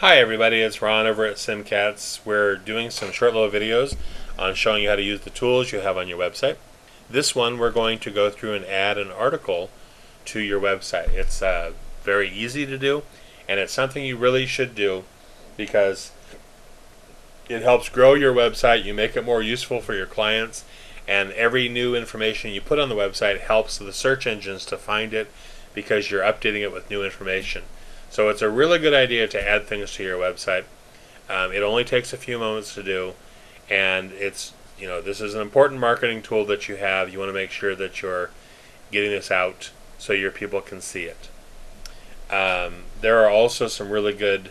Hi everybody, it's Ron over at SimCats. We're doing some short little videos on showing you how to use the tools you have on your website. This one we're going to go through and add an article to your website. It's very easy to do, and it's something you really should do because it helps grow your website, you make it more useful for your clients, and every new information you put on the website helps the search engines to find it because you're updating it with new information. So it's a really good idea to add things to your website. It only takes a few moments to do, and this is an important marketing tool that you have. You want to make sure that you're getting this out so your people can see it. There are also some really good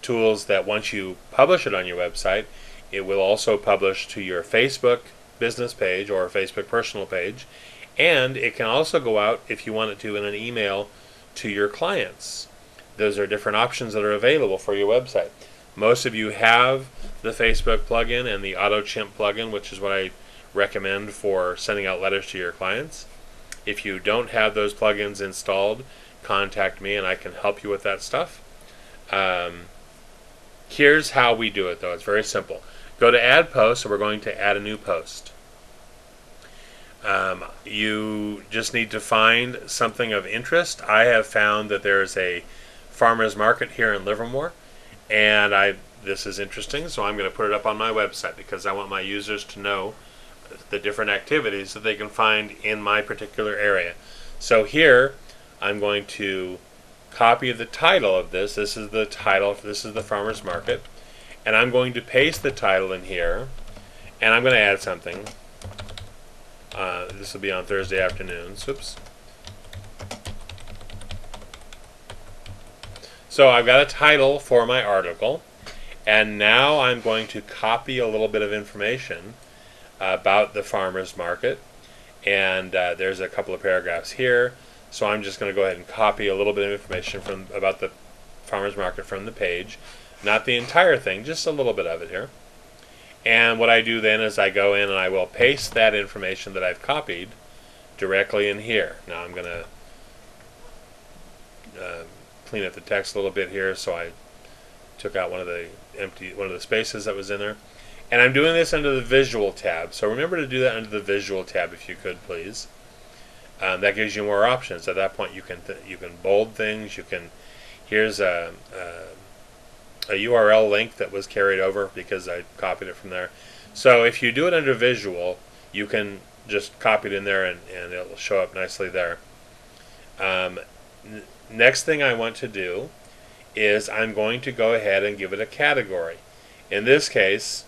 tools that once you publish it on your website, it will also publish to your Facebook business page or Facebook personal page, and it can also go out if you want it to in an email to your clients. Those are different options that are available for your website. Most of you have the Facebook plugin and the AutoChimp plugin, which is what I recommend for sending out letters to your clients. If you don't have those plugins installed, contact me and I can help you with that stuff. Here's how we do it though. It's very simple. Go to Add Post, so we're going to add a new post. You just need to find something of interest. I have found that there's a farmer's market here in Livermore, and this is interesting, so I'm going to put it up on my website because I want my users to know the different activities that they can find in my particular area. So here I'm going to copy the title of this. This is the title. This is the farmer's market, and I'm going to paste the title in here, and I'm going to add something. This will be on Thursday afternoons. Oops. So I've got a title for my article, and now I'm going to copy a little bit of information about the farmer's market, and there's a couple of paragraphs here. So I'm just going to go ahead and copy a little bit of information about the farmer's market from the page, not the entire thing, just a little bit of it here. And what I do then is I go in and I will paste that information that I've copied directly in here. Now I'm going to clean up the text a little bit here, so I took out one of the spaces that was in there. And I'm doing this under the Visual tab. So remember to do that under the Visual tab if you could, please. That gives you more options. At that point you can bold things. Here's a URL link that was carried over because I copied it from there. So if you do it under Visual, you can just copy it in there and it'll show up nicely there. Next thing I want to do is I'm going to go ahead and give it a category. In this case,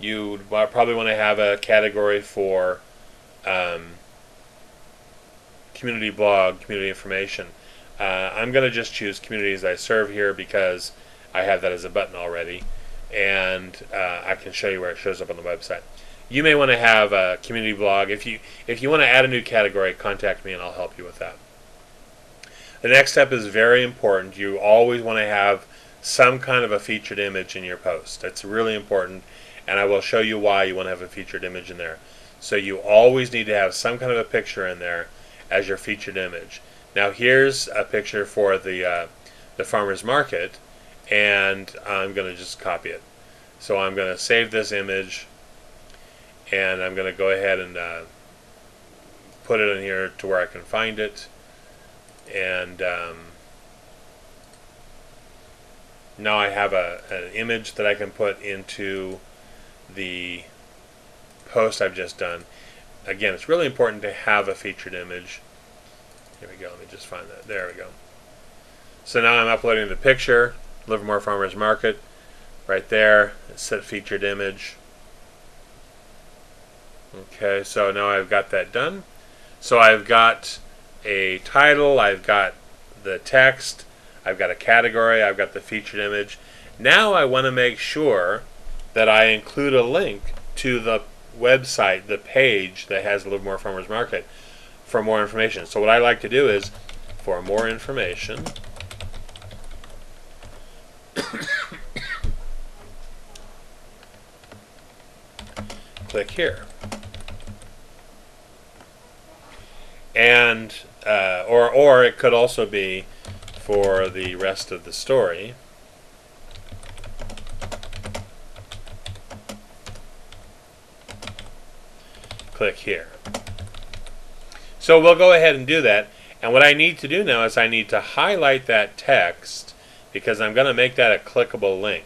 you probably want to have a category for community blog, community information. I'm going to just choose communities I serve here because I have that as a button already, and I can show you where it shows up on the website. You may want to have a community blog. If you want to add a new category, contact me and I'll help you with that. The next step is very important. You always want to have some kind of a featured image in your post. That's really important, and I will show you why you want to have a featured image in there. So you always need to have some kind of a picture in there as your featured image. Now here's a picture for the farmer's market, and I'm going to just copy it. So I'm going to save this image, and I'm going to go ahead and put it in here to where I can find it. And now I have an image that I can put into the post I've just done. Again, it's really important to have a featured image. Here we go. Let me just find that. There we go. So now I'm uploading the picture, Livermore Farmers Market, right there. It's set featured image. Okay, so now I've got that done. So I've got a title, I've got the text, I've got a category, I've got the featured image. Now I want to make sure that I include a link to the website, the page that has Livermore Farmers Market for more information. So what I like to do is, for more information, click here. And or it could also be for the rest of the story. click here. So we'll go ahead and do that. And what I need to do now is I need to highlight that text because I'm going to make that a clickable link.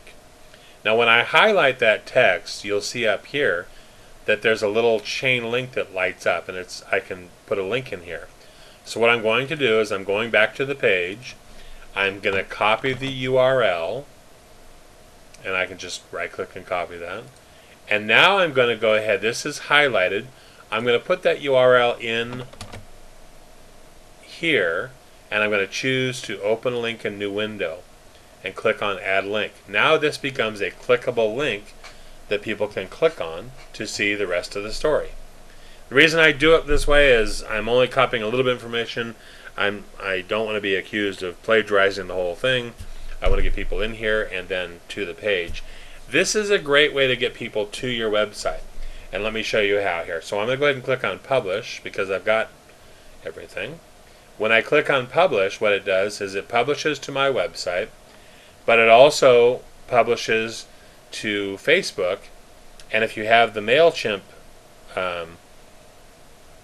Now when I highlight that text, you'll see up here that there's a little chain link that lights up, and I can put a link in here. So what I'm going to do is I'm going back to the page. I'm going to copy the URL, and I can just right click and copy that. And now I'm going to go ahead, this is highlighted, I'm going to put that URL in here, and I'm going to choose to open link in new window and click on add link. Now this becomes a clickable link that people can click on to see the rest of the story. The reason I do it this way is I'm only copying a little bit of information. I don't want to be accused of plagiarizing the whole thing. I want to get people in here and then to the page. This is a great way to get people to your website. And let me show you how here. So I'm going to go ahead and click on publish because I've got everything. When I click on publish, what it does is it publishes to my website, but it also publishes to Facebook. And if you have the MailChimp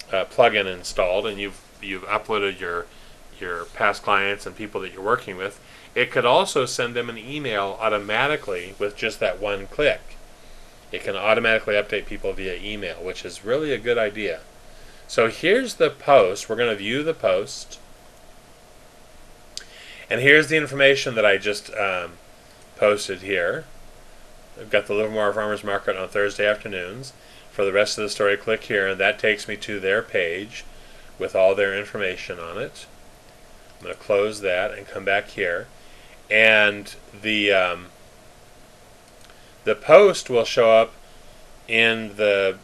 plugin installed and you've uploaded your past clients and people that you're working with, it could also send them an email automatically with just that one click. It can automatically update people via email, which is really a good idea. So here's the post. We're going to view the post. And here's the information that I just posted here. I've got the Livermore Farmers Market on Thursday afternoons. For the rest of the story, click here, and that takes me to their page with all their information on it. I'm going to close that and come back here. And the post will show up in the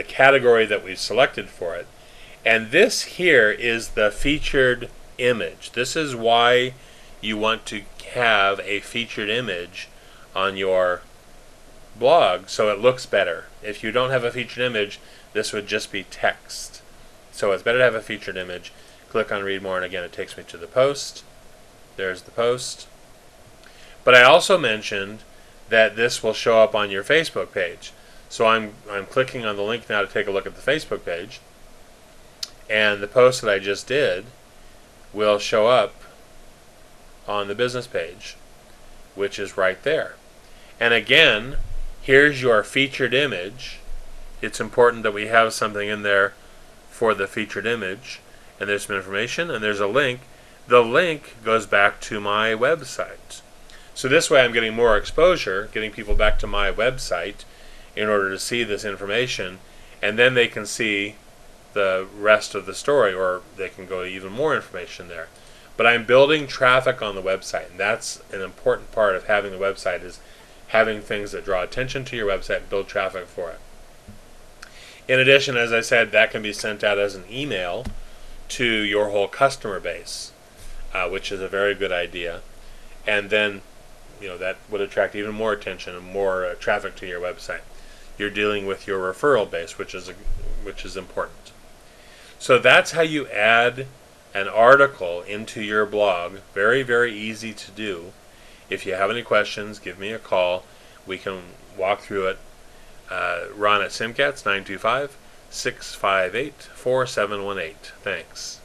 category that we've selected for it. And this here is the featured image. This is why you want to have a featured image on your blog so it looks better. If you don't have a featured image, this would just be text. So it's better to have a featured image. Click on read more, and again it takes me to the post. There's the post. But I also mentioned that this will show up on your Facebook page. So I'm clicking on the link now to take a look at the Facebook page, and the post that I just did will show up on the business page, which is right there. And again, here's your featured image. It's important that we have something in there for the featured image, and there's some information and there's a link. The link goes back to my website. So this way I'm getting more exposure, getting people back to my website in order to see this information, and then they can see the rest of the story, or they can go to even more information there. But I'm building traffic on the website, and that's an important part of having the website, is having things that draw attention to your website and build traffic for it. In addition, as I said, that can be sent out as an email to your whole customer base, which is a very good idea. And then, that would attract even more attention and more traffic to your website. You're dealing with your referral base, which is important. So that's how you add an article into your blog. Very, very easy to do. If you have any questions, give me a call. We can walk through it. Ron at Simcats, 925-658-4718. Thanks.